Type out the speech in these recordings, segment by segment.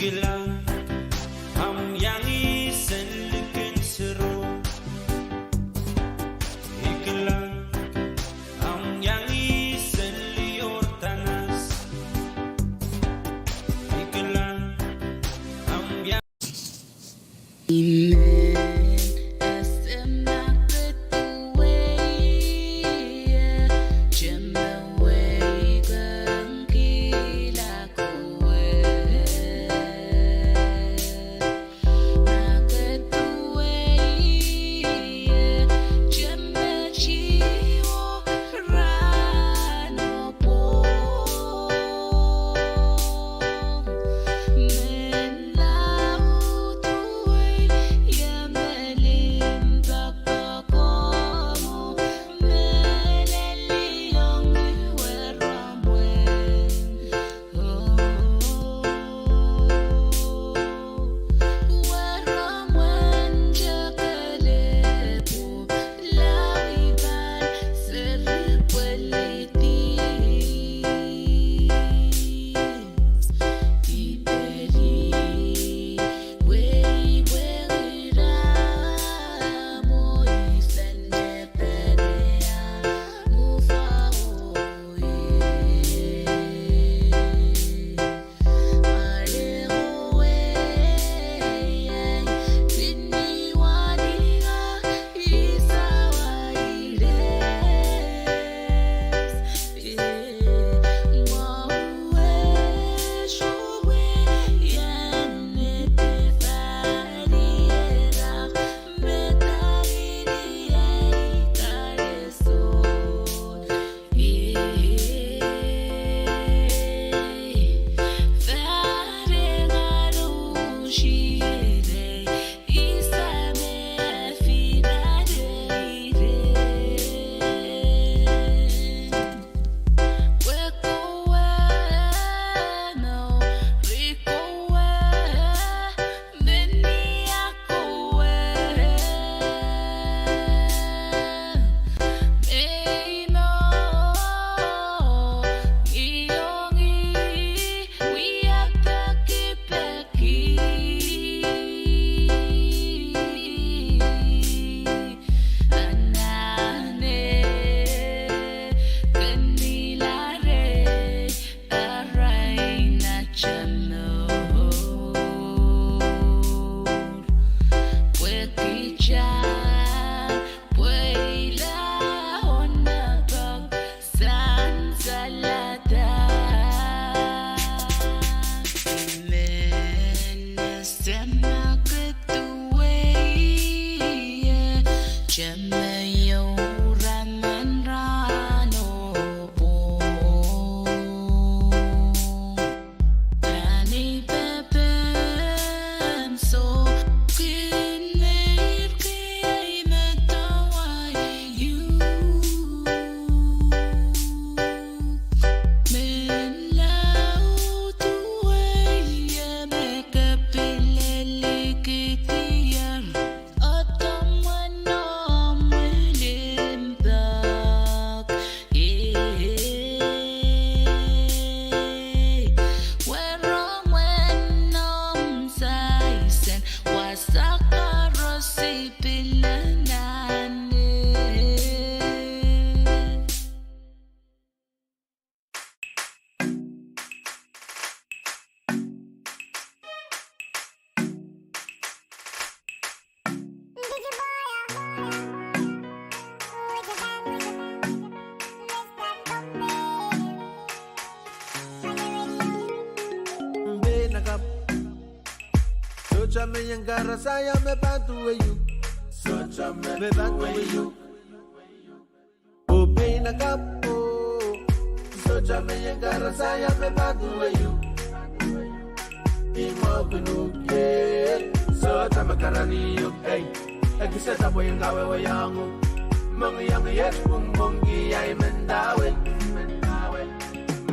gelang am yangi senlikin sero gelang am yangi senlior tanas gelang am yangi yang cara saya membantu you, membantu you. Oh, pain a kapo, so chame yang cara saya membantu you. Imo kunuke, so chame karani you, hey. Lagi sa tabo yang gawe wayangu, mangyang yes bumbong giyay mendawe,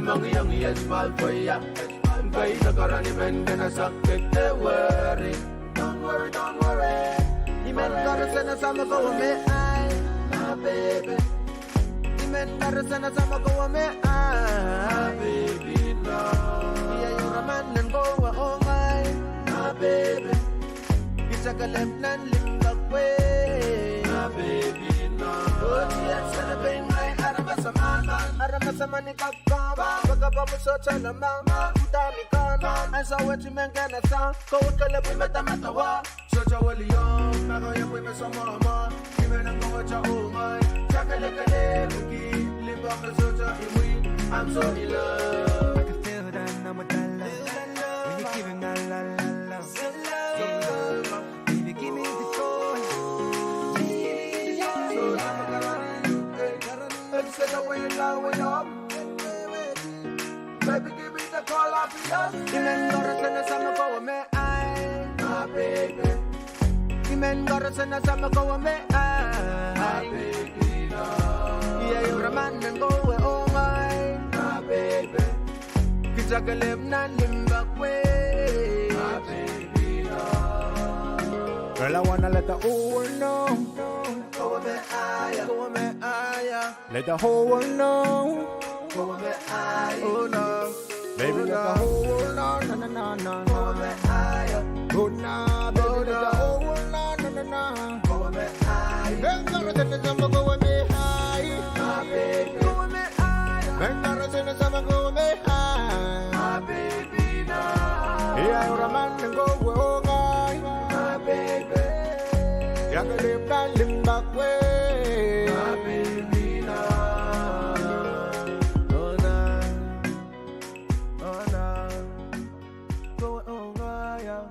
mangyang yes malfoya. Bay na karani men gonna suck it, don't worry. Don't worry, don't worry. The men gotta send us some go with me, my baby. The men gotta send us some go with me, my baby, no. Yeah, you're a man and go, oh my. my baby. Isakalem nan limbagwe, my baby no. Oh yes, celebrate my Aramasaman ni kakaba, bagaba mo sa chanama, utami kana, ang sawat si mengana sa, kawat kalaboy matamatawa. So chawali yong, nakayapoy masamama, kimenang mga chaumay, chakalakale, buki, limbang na so cha imwi, I'm so in love. I can feel that I'm a dollar, when you're giving a la la la. Baby, give me the joy. Instead of when you're going up, baby, give me the call off the Remember sana sama ko me ay, my baby. Remember sana sama ko me ay, my baby. Yeah, you're a man and go oh my baby. Kita kalem na limbak way, my baby. Girl, I wanna let the whole world know. Go me ay, go me ay. Let the whole world know. Go me ay, oh no. Baby, let the whole world know. Na na na na na. Go me ay, Good now, baby, let the whole world know. Na na na. go me ay, Bengara sana sama ko me high. my baby. Go me ay, Bengara sana sama ko me high. my baby now. Yeah, you're a man and go oh my. My baby, Ya que live that limbak way. my baby now. Oh no, oh no, go oh yeah.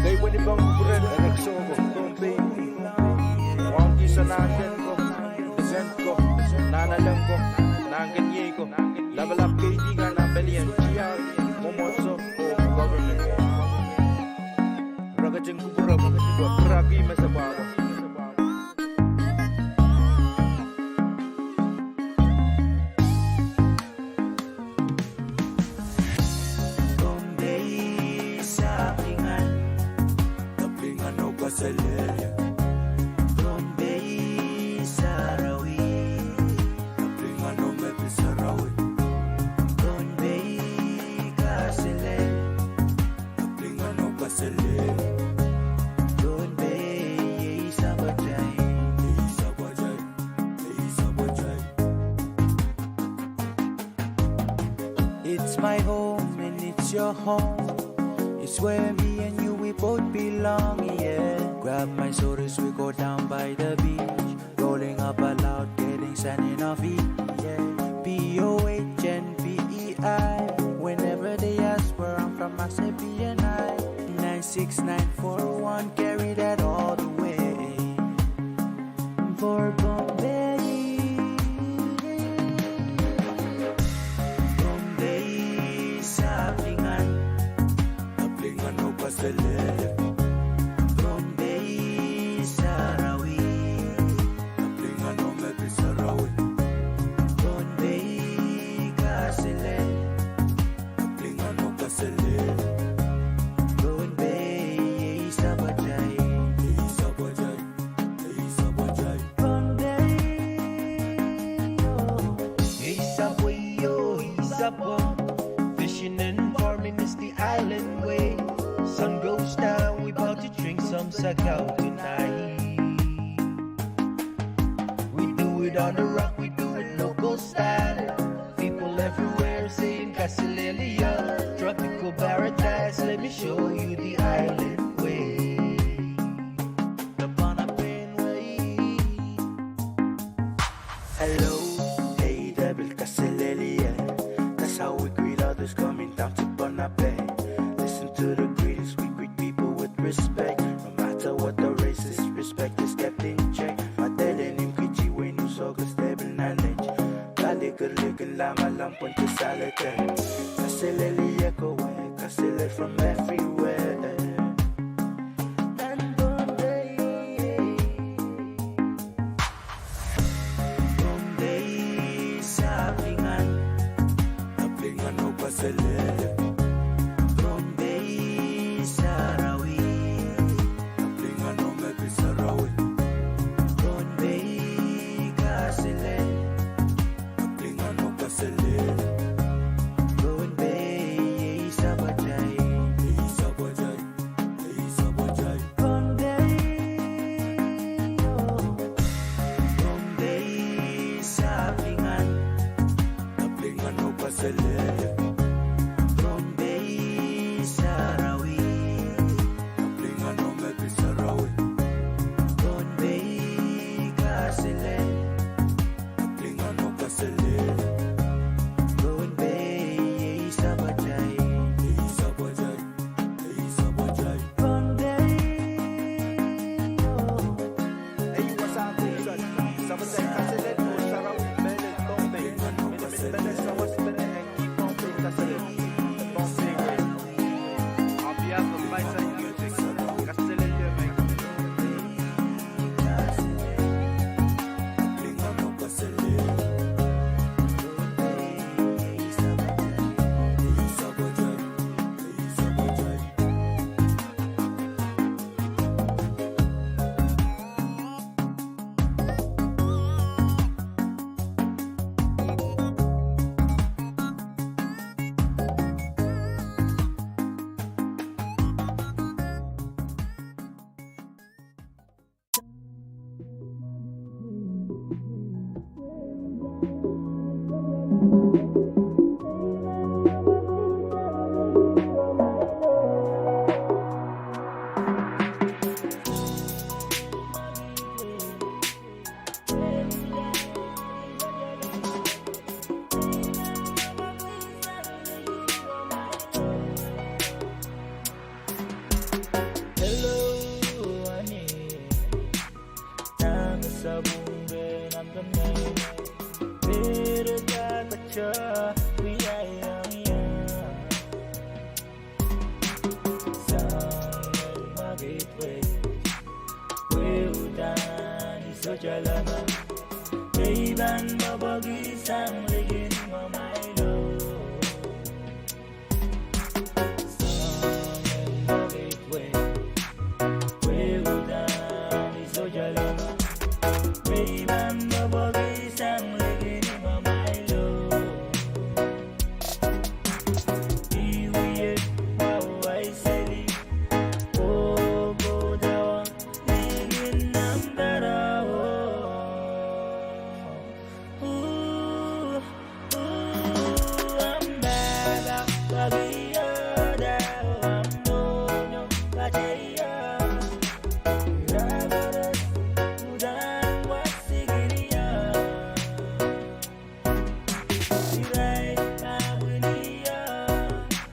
Day when ibang buren ang nagsogo kung baby Wanggi sa natin ko Descent ko, nanalang ko Nanganye ko Level up kaibigan na balian GR Momoso o government Ragajeng kubura mo Kragi masabawa It's my home and it's your home. It's where me and you, we both belong, yeah. Grab my shoulders, we go down by the beach. Rolling up aloud, getting sand in our feet, yeah. P-O-H-N-P-E-I. Whenever they ask where I'm from, I say B-N-I. 96941, carry that all the way. For Bombay. Fishing and farming is the island way. Sun goes down, we about to drink some Sagao tonight. We do it on the rock, we do it local style. People everywhere saying Casilelia, tropical paradise. Let me show you the island way. The Bonapen way. Hello, hey, Devil Casilelia. That's how we greet others coming down to Bonape. Listen to the greetings, we greet people with respect. No matter what the race is, respect is kept in check. Madelen in Kichi when you saw the stable knowledge. Kali gurligan lama lampon to salate. Casilelia go away, Casile from everywhere. And Bombay, Bombay, Sabingan. Bombay, Sarawi. Bombay, panay pero kakatsa wiyayang sang magitwe weudan iso jalama Iban mabagi sang ligin mamailo sang magitwe weudan iso jalama Iban mabagi sang ligin mamailo Iwiye wawai seli Ogo dawa ligin ng darawo I'm bad, Bagiada, I'm no, Batia. Ragaras, Udan, Wasigiria. Siray, Kawinia,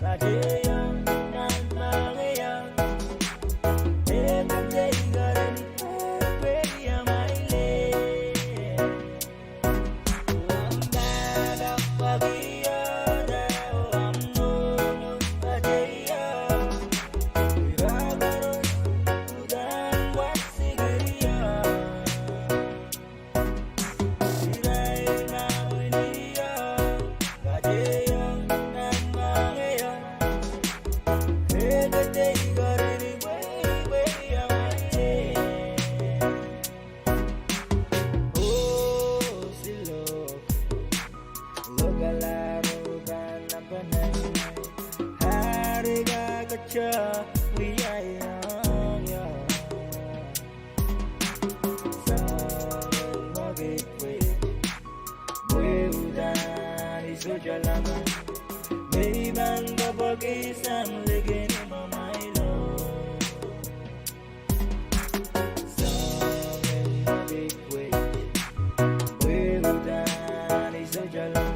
Katia, Nagmagaya. Every day, Garan, Pedia, my lady. May bang babag-isang ligin mamailo Sangin mabitwit Buiudan iso jalan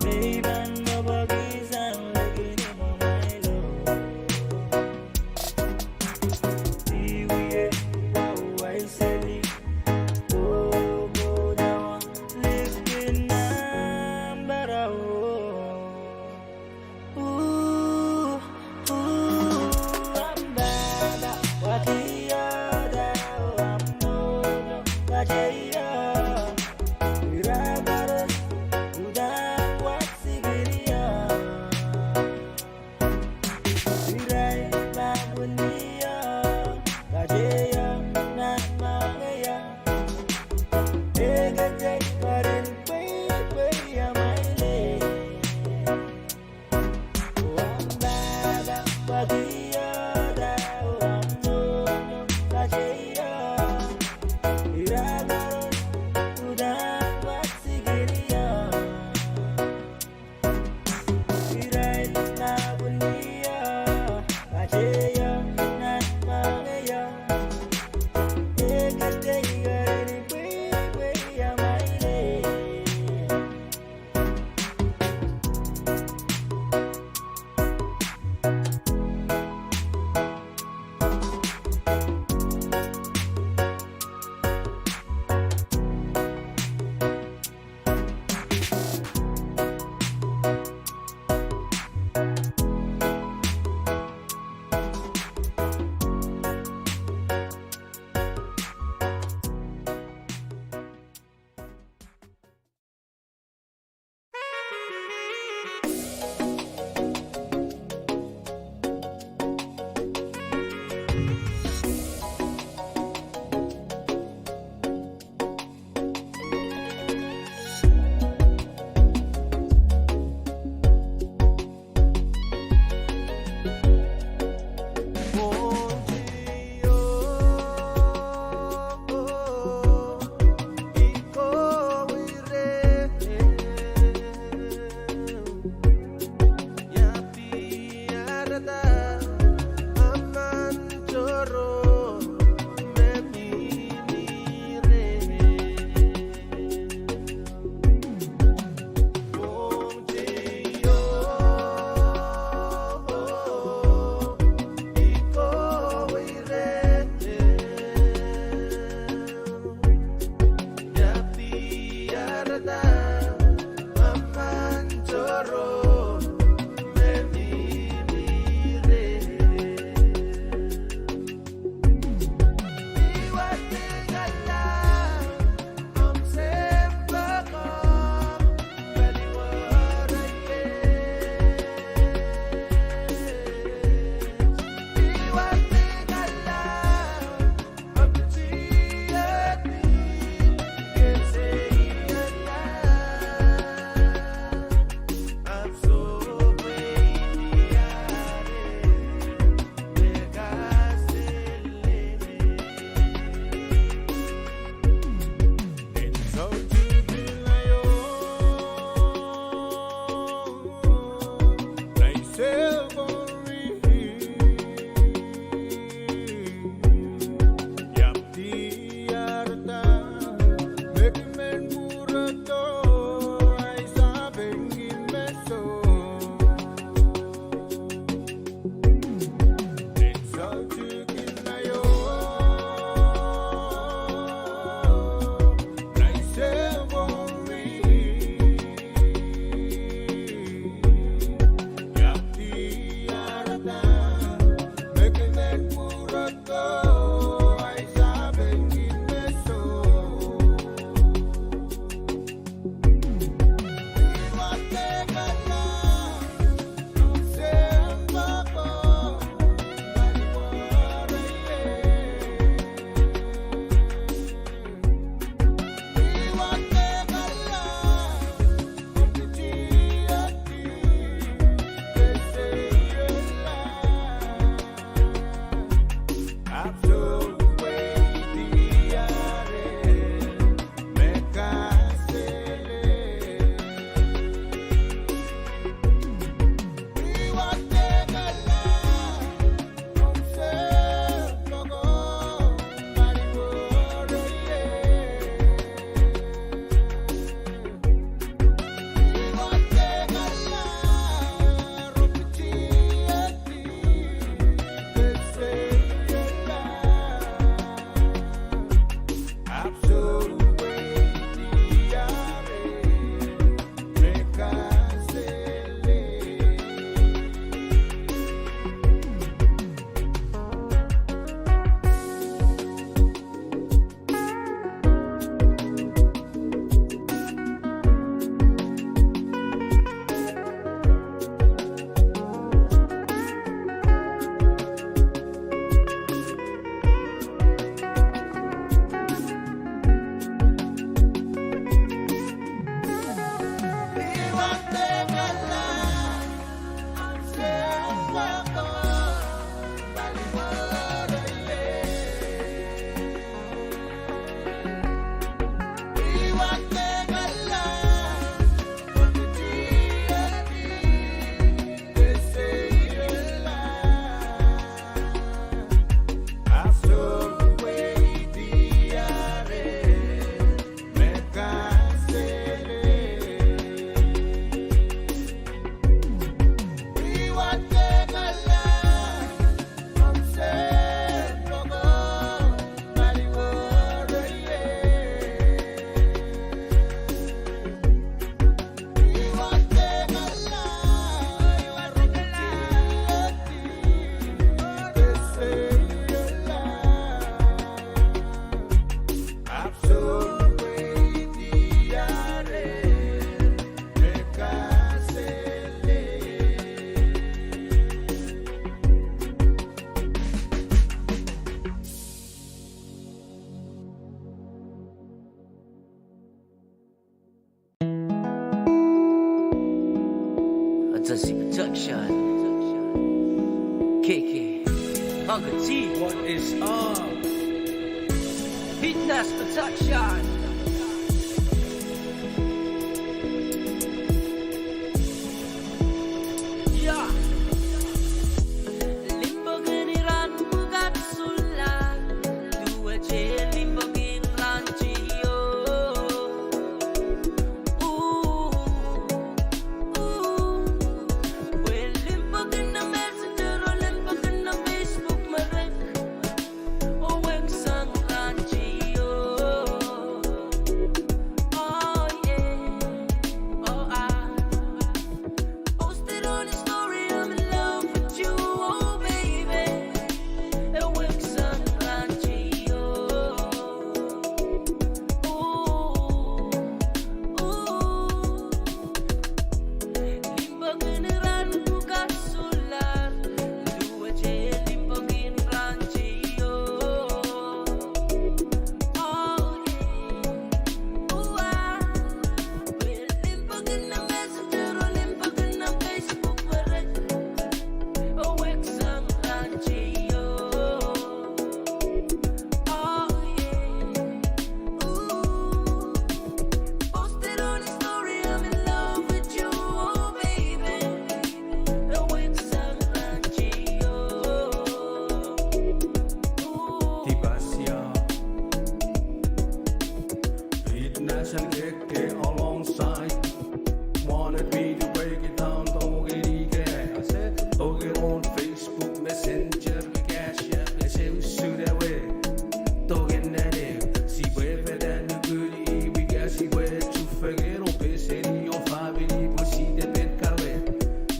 May bang babag-isang ligin mamailo Iwiye wawai seli Ogo dawa ligin ng barawo Ooh, Tussy Production. KK. Uncle T. What is up? Fitness Production. Yeah. Limbogin iran mugat sulan. Dua je limbogin ranchio. Well, limbogin na messenger or limbogin na Facebook marek. O wek sang ranchio. Oh yeah. Oh posted on his story, I'm in love with you, oh baby. El wek sang ranchio. Limbogin iran bukas sular. Dua je limbogin ranchio. Oh yeah. Well, limbogin na messenger or limbogin na Facebook marek. O wek sang ranchio. Oh yeah. Posted on his story, I'm in love with you, oh baby. El wek sang ranchio. Tibasya Fitness and KK alongside. Wanted me to break it down, don't get it. I said, don't get on Facebook Messenger, we cash up, they say we shoot that way. Don't get that in. See where that new goodie, we got see where to forget. On PC, on family, but see the bed carve.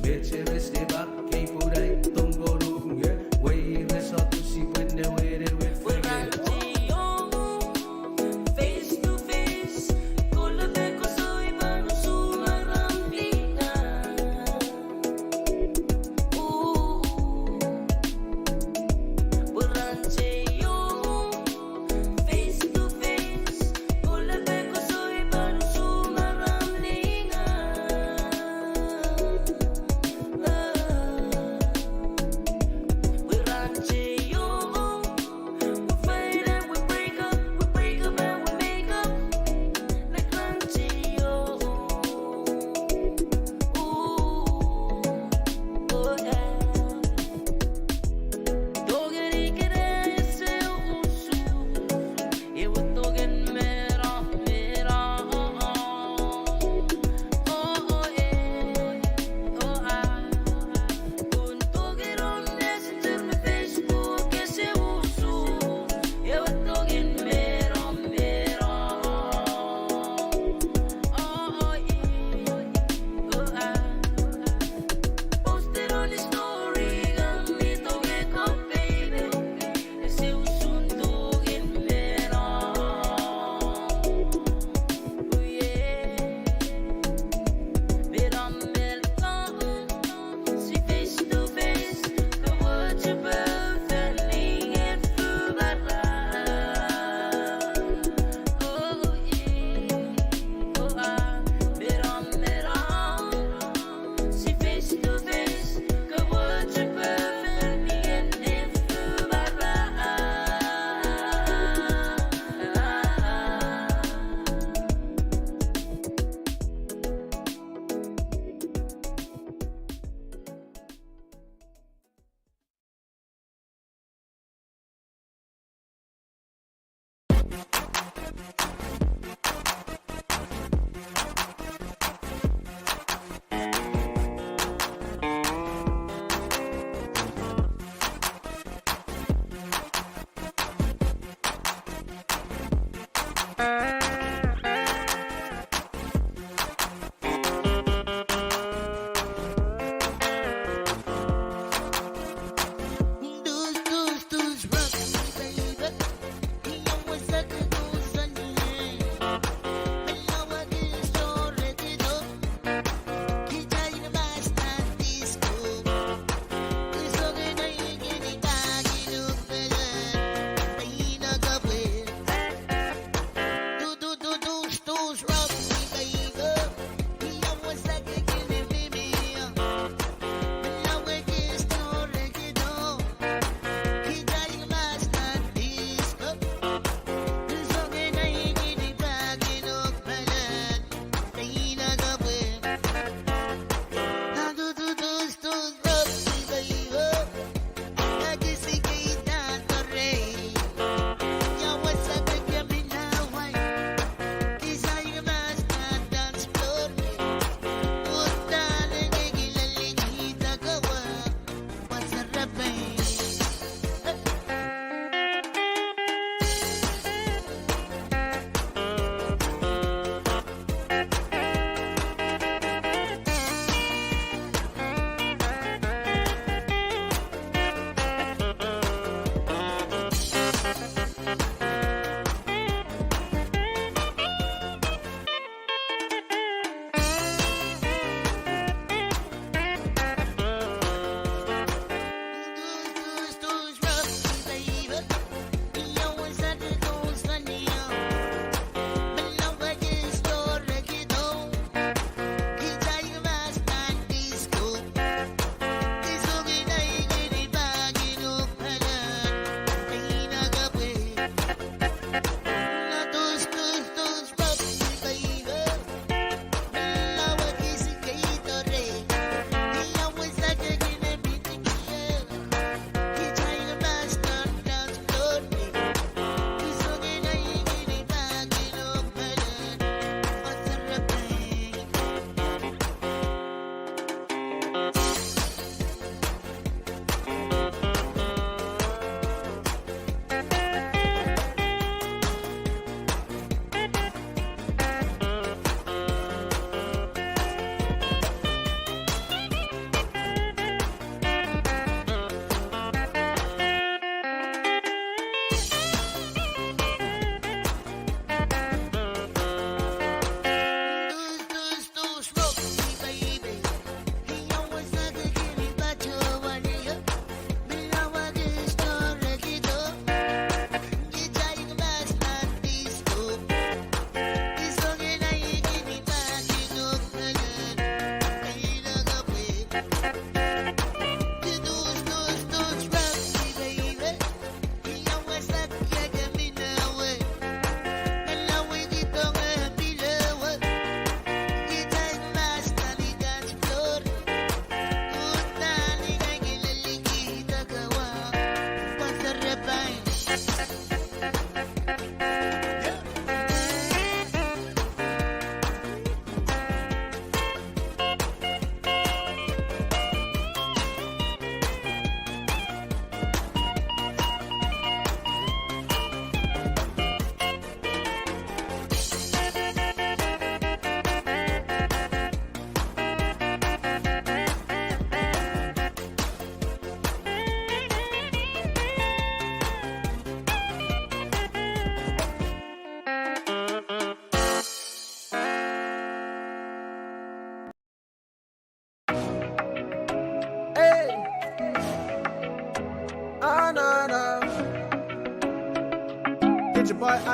Bitch, rest the back, can't put that, don't go to get. Wait, let's up to see when they waited with forget. Face to face, con le becos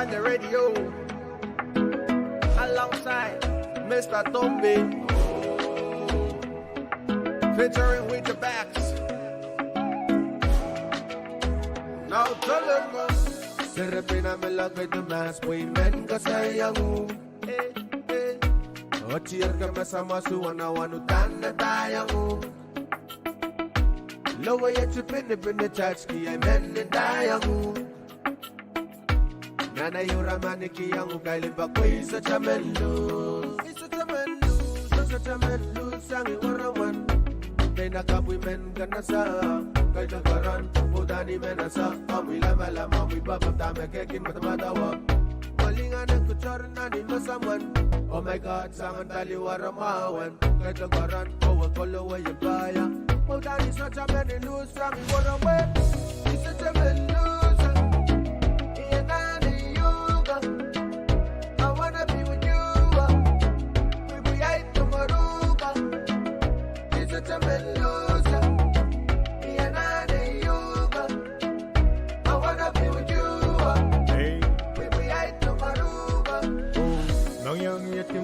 on your radio. Alongside Mr. Tombi, featuring with the backs. Now tell them, Serapina me love with the mass, we men ka sayang. Ochir ka masama suwana wanutan na tayo. Lower your chip in the church, I men na tayo. Nana yura maniki yangu kailiba kwa isa chamelu. Isa chamelu, sangi warawan. Kay nakabwi men ganasa, kay nagaran, udani menasa. Amoy lama, amoy babam kekin matamatawa. Malingan ang kutsara na ni masaman. Oh my God, sangan taliwara mawan. Kay nagaran, kawagkolo ay baya. Udani sa chamelu, sangi warawan. Isa chamelu.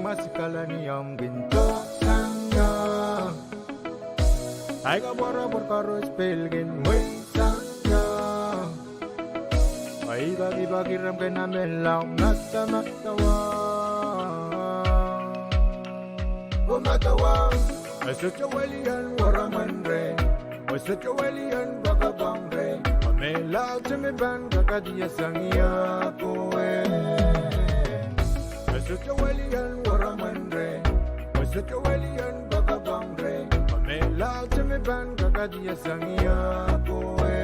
Masikala niyang ginto sanya ay kabora por karo spelgen muy sanya ay bagi ram kay namin lang natawa ay such a walian waraman re ay such a walian bagabang re amela chame ban kakadiya sangya ko such a walian waraman re, such a walian bagabang re. Mela chame ban kakadia sangia koe.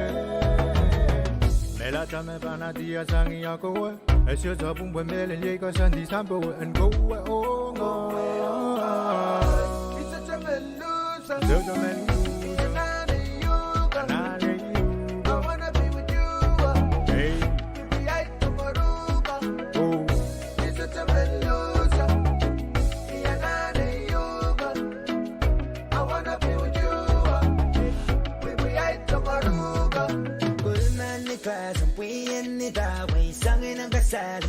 Mela chame ban adia sangia koe. Esyo zabung bemele yeka sandi sampo and go oh no. It's a chamelusa. It's a chamelusa.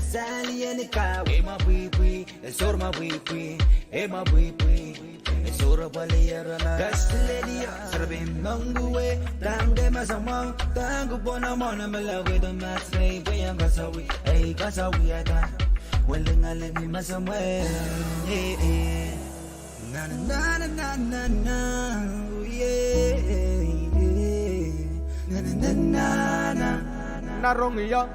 Sali and the car, we my wee, it's all my wee, my wee, it's all a baliera. That's the lady, Sarabim Mangue, Tangue Masama, Tango Bonamona, Mela with the match, way and Gasawi, a Gasawi, I got. Well, then I let me Masama, na na na na na na, yeah, na na na na. Narongia.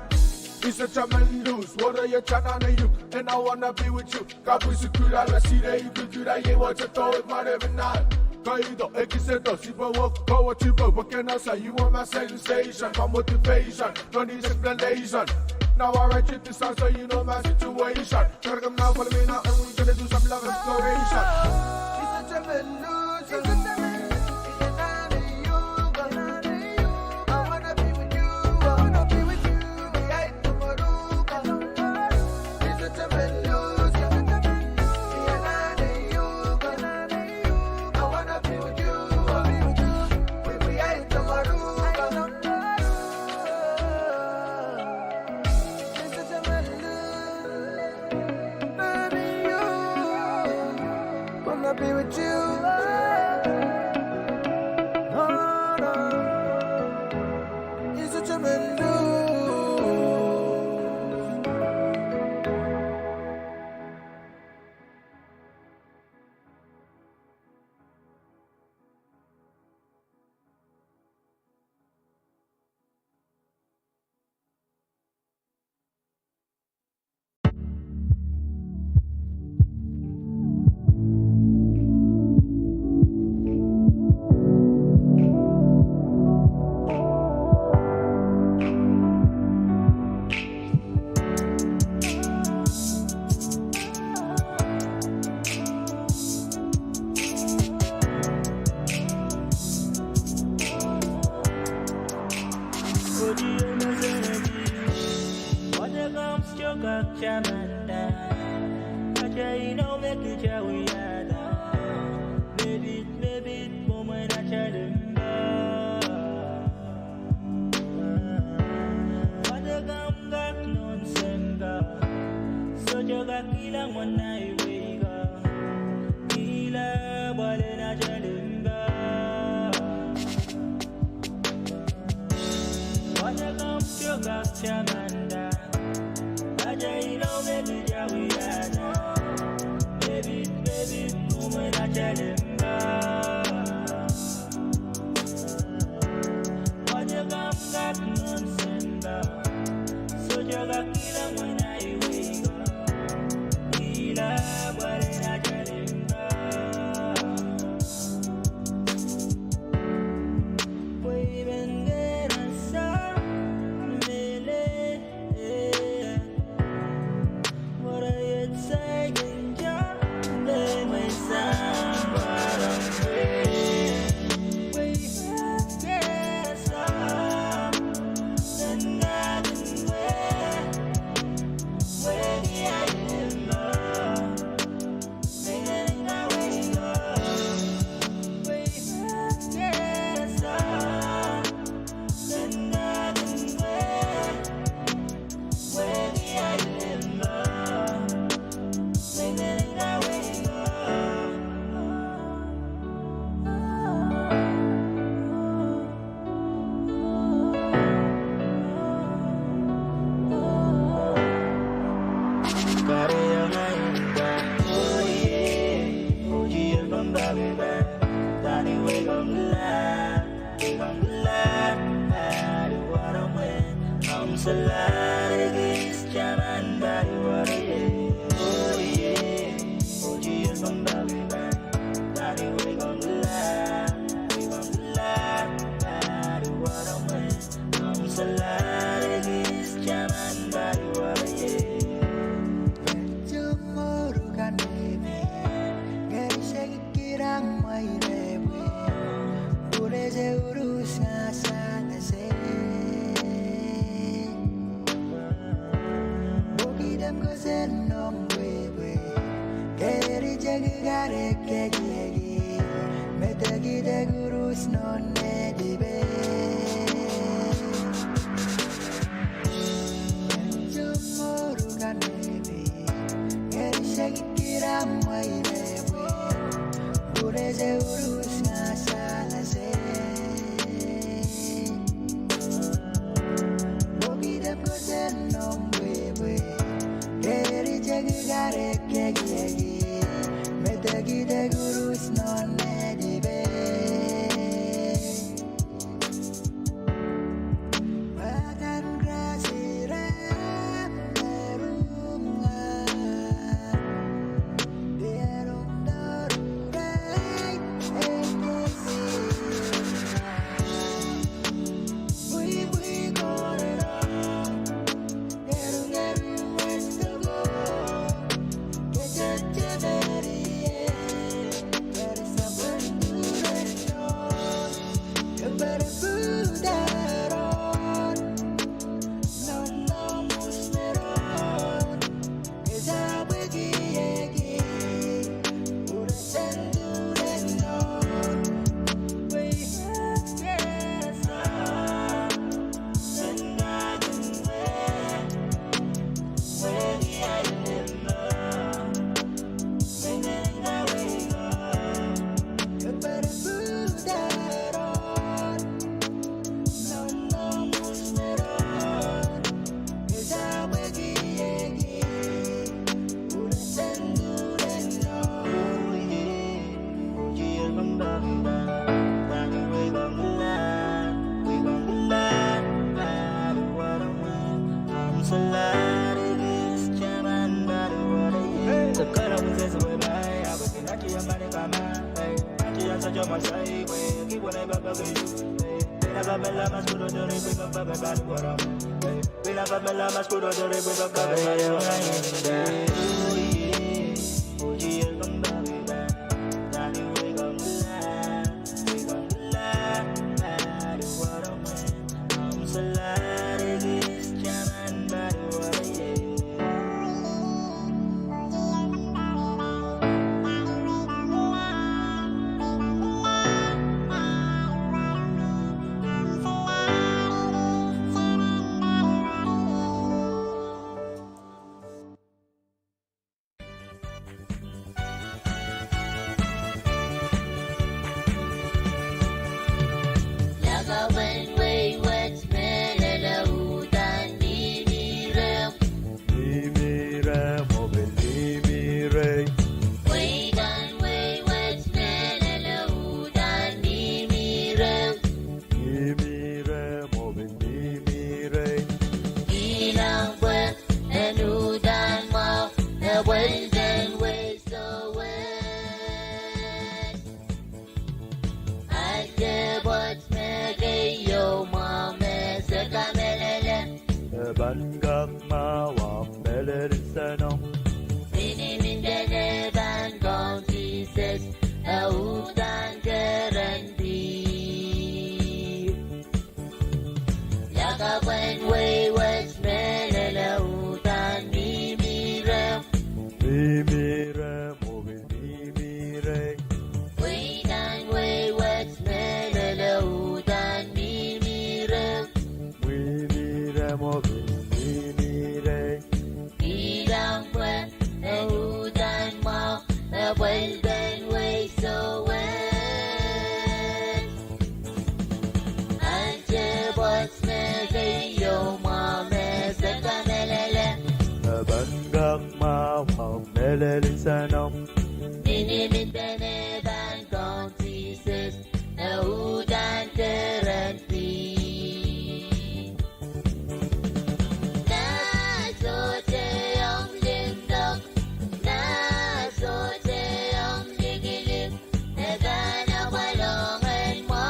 It's a tremendous, what are you trying to do? And I wanna be with you. Capusi kula la sire, you could do that, you want to throw it, my every night. Kaido, Ekiseto, Sipa walk, power triple, what can I say? You want my sensation, my motivation, no need explanation. Now I write you this song so you know my situation. Gotta come now, follow me now, and we're gonna do some love exploration. It's a tremendous, it's a tremendous. Be with you. No, no. You're such a tremendous. kilang wanai wega Gila bale na jalimba Wanya kam chogak chamanda Aja ilo beli jawiyana Baby, kume na jalimba Wanya kam gat nonsenba Sojoga kilang wanai wega Gila bale na jalimba Way bengera sa mele What I had say ginja de may sambarang Way bengera sa nangagan Way niyayin Selagis zaman baru oh yeah ujian pembagian dari we gon gelap dari warame selagis zaman baru Berjemur kan bebe Gari sekirang mai rebe Boleh urus sana se Dem ko sen nom bebe Keri jagi gare kegi Metagi de gurus non ne dibe Jumuru kan bebe Keri sekira mai rebe Bure ze urus ngasana se Bogi dem ko sen nom bebe Keri jagi gare kegi Metagi de gurus non ne dibe Bahkan grasi rem merunga Biarung darurai ekesi Bui korera Geru westego Kececeberie Versa bendureno Kembali budaron Nono musmeron Eza begiegi Ura sendureno Wei biasa Sengagun Sekarang bisa sesuai baik Apa sih nak yang balik kama Nak yang saja masai Kiki boleh bapak keju Bila babela mas kudo dore Bila bapak baru orang Bila babela mas kudo dore Bila bapak baru orang sanom. Inimit beneban kong Jesus na udan terhenti. Nasote ang lindok, nasote ang ligilim, naganap walongan mo.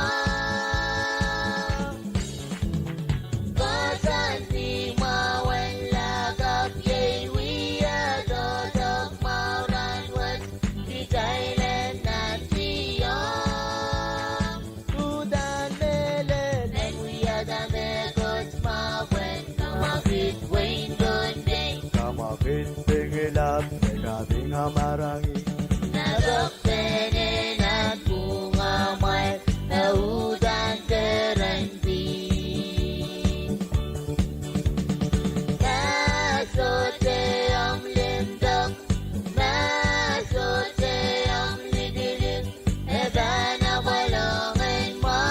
Kosan di mawala kap yay wiya totok mauran wat di Thailand na siyong. Udan melen. And we are the Megots Mawen, Kamakit Wayne Gonding, Kamakit tingilap, nagabing amarangi. Nagokpenen at bunga may naudan terhenti. Nasote ang lindok, nasote ang lidilim, naganap walongan mo.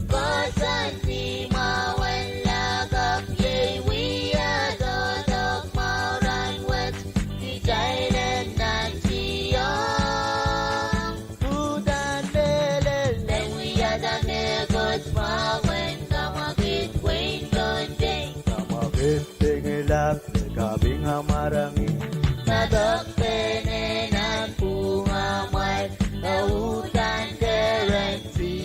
Kosan di mawala kap yay wiya totok mauran wat di Thailand na siyong. Udan melen. Then we are the Megots Mawen, Kamakit Wayne Gonding, Kamakit tingilap, nagabing amarangi. Nagokpenen at bunga may naudan terhenti.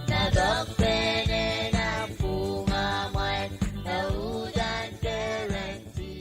Nagokpenen at bunga may naudan terhenti.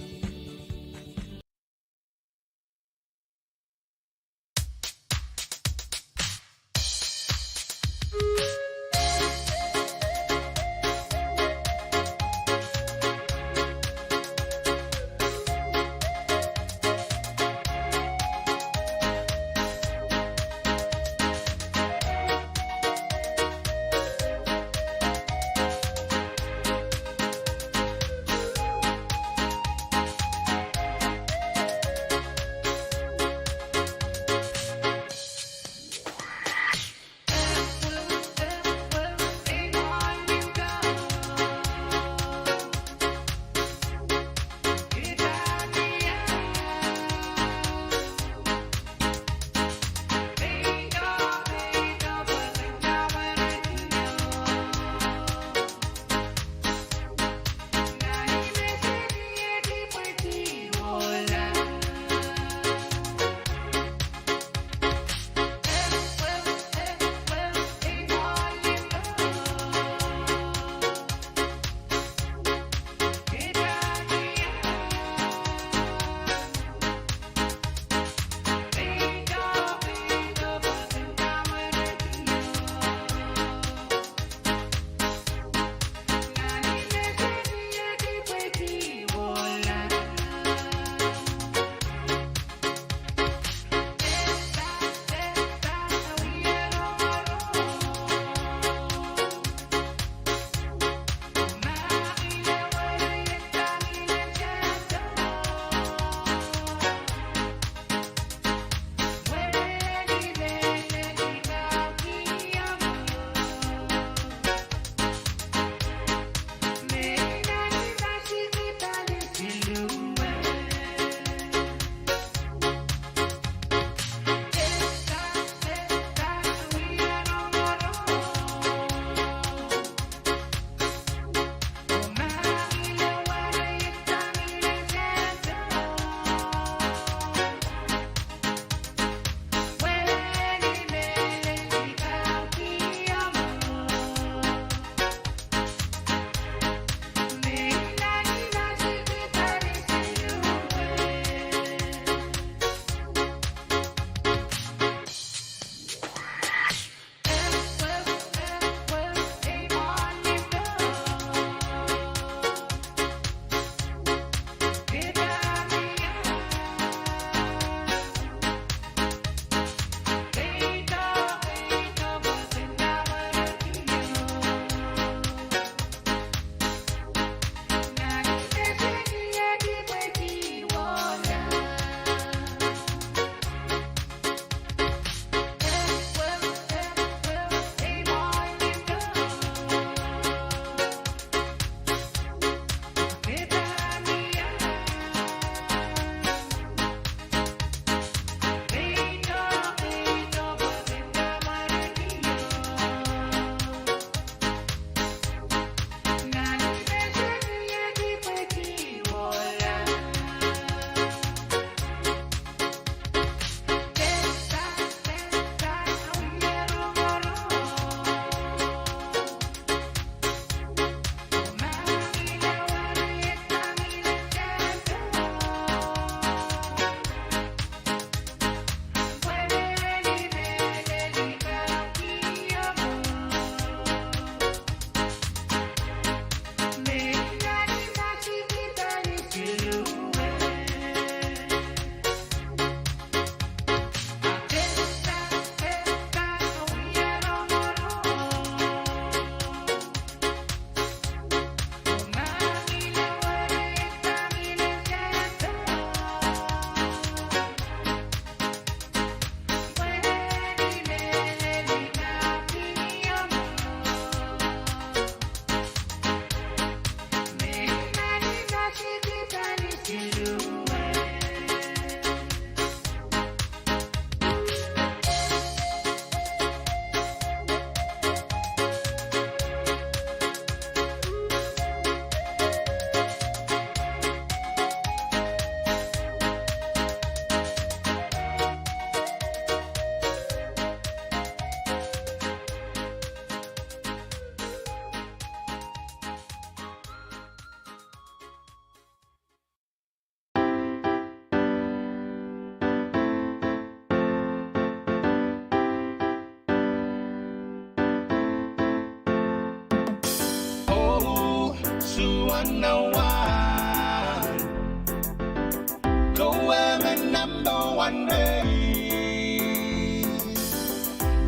101. Go where my number one race.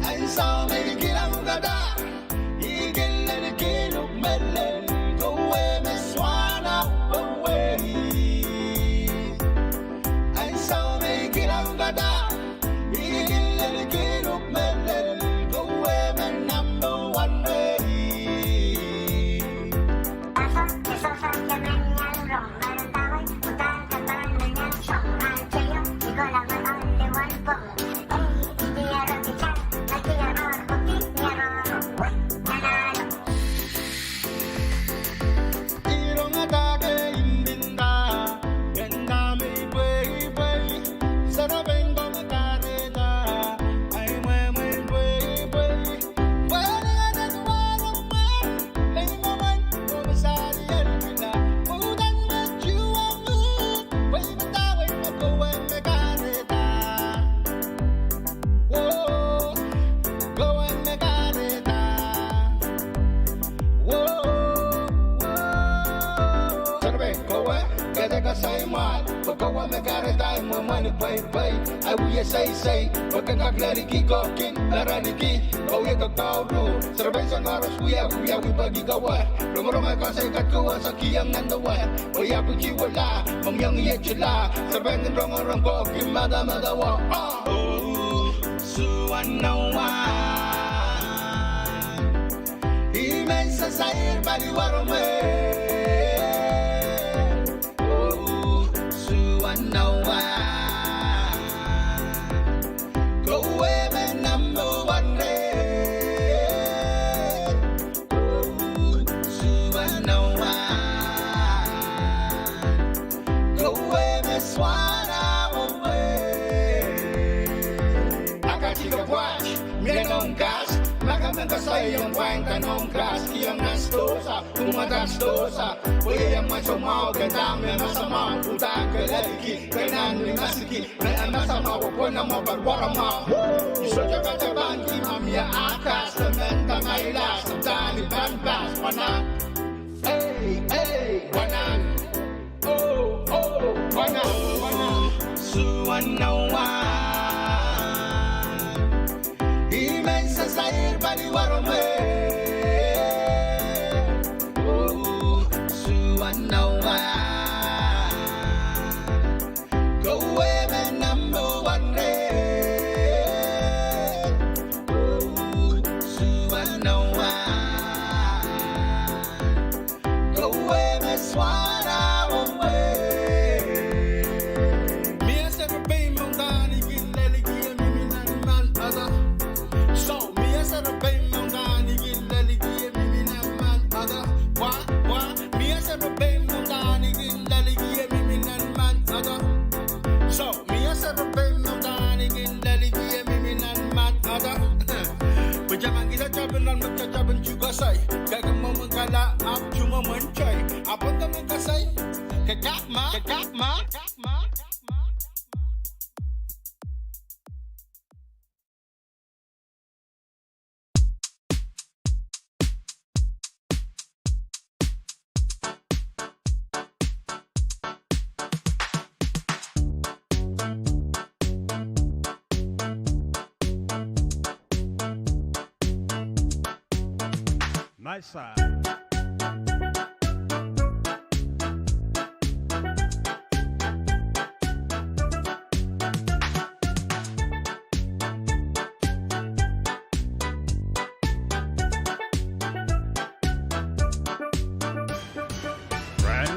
And so many kilometers. Go where my swan away. And so many kilometers. Go where my number one race. I will say, but can not let it keep going. Laraniki, go get a bow rule. Celebration hours, we buggy go away. Remember my cousin got go as a key and the way. We have to keep a lie, from young yet July. Celebrating wrong or wrong, go, give mother walk. Oh, so I know why. He makes us say, but you are away. Oh, so I know why. Go where my number one race. Ooh, so I know why. Go where my swan away. I got you to watch, me on gas. Makamenta sa iyong wang tanong grass. Kiyang nastosa, kumatastosa. Uy, ang masamaw, gandang may masamaw. Utang kalaliki, kainan may masiki. May ang masamaw, wapon na mo, barwara mo. Iso siya katabang, kimamya akas. Lamenta ngayla, sabdani banbas. Wanang, hey, wanang. Oh, wanang. So I know why. Immensa sair bali warome. Oh, so I know why. Go where my number one race. Oh, so I know why. Go where my swan away. Me as ever been on Danny, get Lily, give me man other. So me as a baby on Danny, get Lily, give me man other. What? Me as a baby on Danny, get Lily, give me man other. So me as a baby on Danny, get Lily, give me man other. Pajaman kita jaban dan mencacaban juga say. Kagak mau mengkala, aku cuma mencai. Apa kamu kasai? Kekak ma. My side. When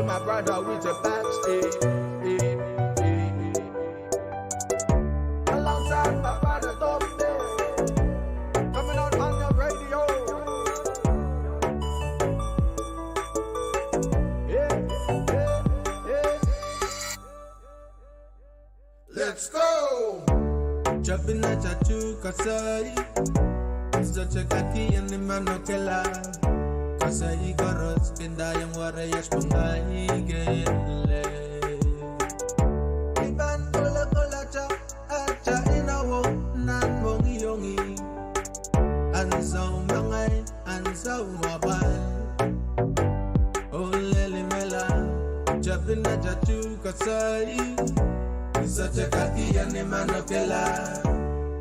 my brother with the backstage. Alongside my brother Dom there, coming out on the radio. Let's go! Jumping at Chachu Kasai, such a kaki and the manokela. Kasai Garos, Kendayang Warayas Pungai Gele. Iban Kola Kolacha, Acha Inawo, Nan Wongi Yongi, and so Mangai, and so Mabal. Oh Lely Mela, jumping at Chachu Kasai. Such a kaki and the manokela.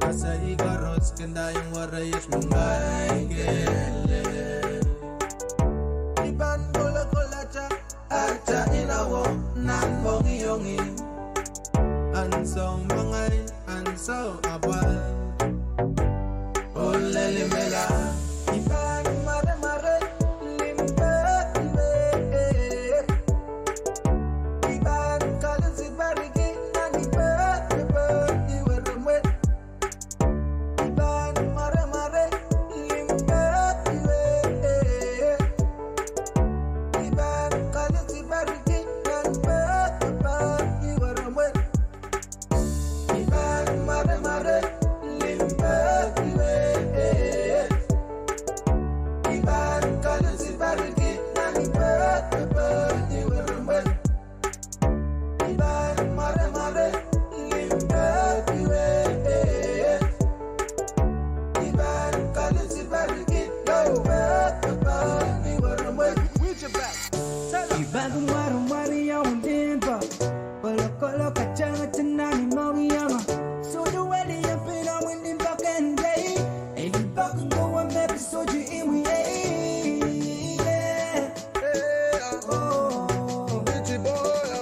Kasai Garos, Kendayang Warayas Pungai Gele. Iban Kola Kolacha, Acha Inawo, Nan Bongi Yongi, and so Mangai, and so Abal. Oh Lely Mela, Iban Mare Mare, Limbe, Iban Kalasi Bariki, and Iban, you were the wet. Iban Mare Mare, Limbe, Iban Kalasi Bariki, and Iban, you were the wet. Iban Mare Mare, Limbe, Iban Kalasi Bariki, and Iban, you were the wet. Iban Mare Mare, Limbe, Iban Kalasi Bariki, you were the wet. With your back. Ibago mari yung dimpa, kolo kacang tenani mau yama. So the way you feel I'm winning back and day. And you back and go and baby so you in we yeah. Oh, Bitchy boy,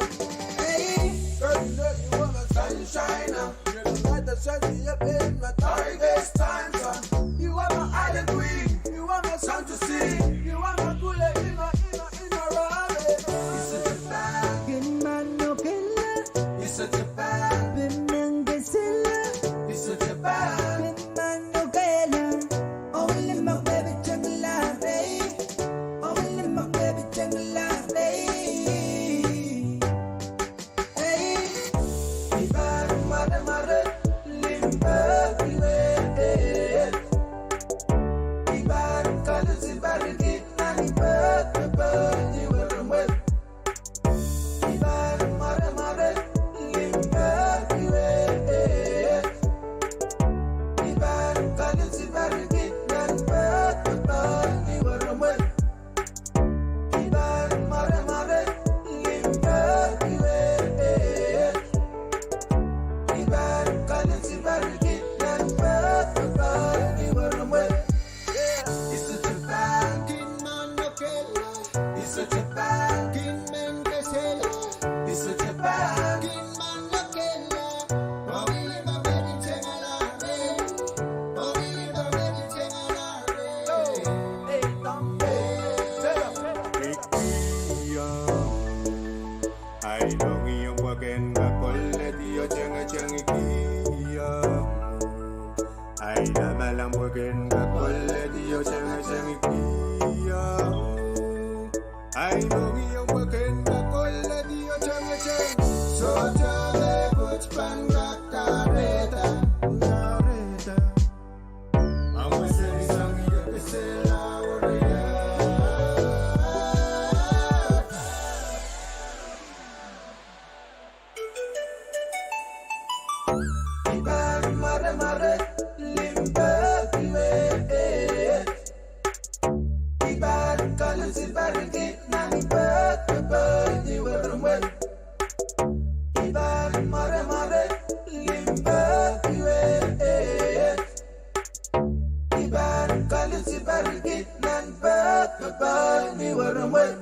hey. girl, you know you want my sunshine. You're the light that shines me up in my darkest times. You are my island queen. You are my song to sing. You are my cooler in my ride. It's such a bad, Good man no killer, it's such a bad, binang gasila. it's such a bad. Good man no killer, only my baby jungle day. Only my baby jungle day. Hey. Iban Mare Mare, Limbe, Iban Kalasi Bariki, and Iban, you were the wet. Iban Mare Mare, Limbe, Iban Kalasi Bariki, and Iban, you were the wet. Iban Mare Mare, Limbe, Iban Kalasi Bariki, and Iban, you were the wet. It's such a bad King Manokela, it's such a bad King Menkesela, it's such a bad King Manokela. Oh, we live a baby Tengalare. Oh, we live a baby Tengalare. Hey, don't say Ay dong iyong wagen makolle diyo janga jangi kiya. Ay namalang wagen makolle diyo janga jangi kiya. Ay dong iyong wagen makolle diyo janga jangi. So jale buch pangak kareta, kareta. Amo seri sang iyo kesela waraya. Iban Mare Mare, Limbe, Iban Kalasi Bariki, and Iban, you were the wet. Iban Mare Mare, Limbe, Iban Kalasi Bariki, and Iban, you were the wet.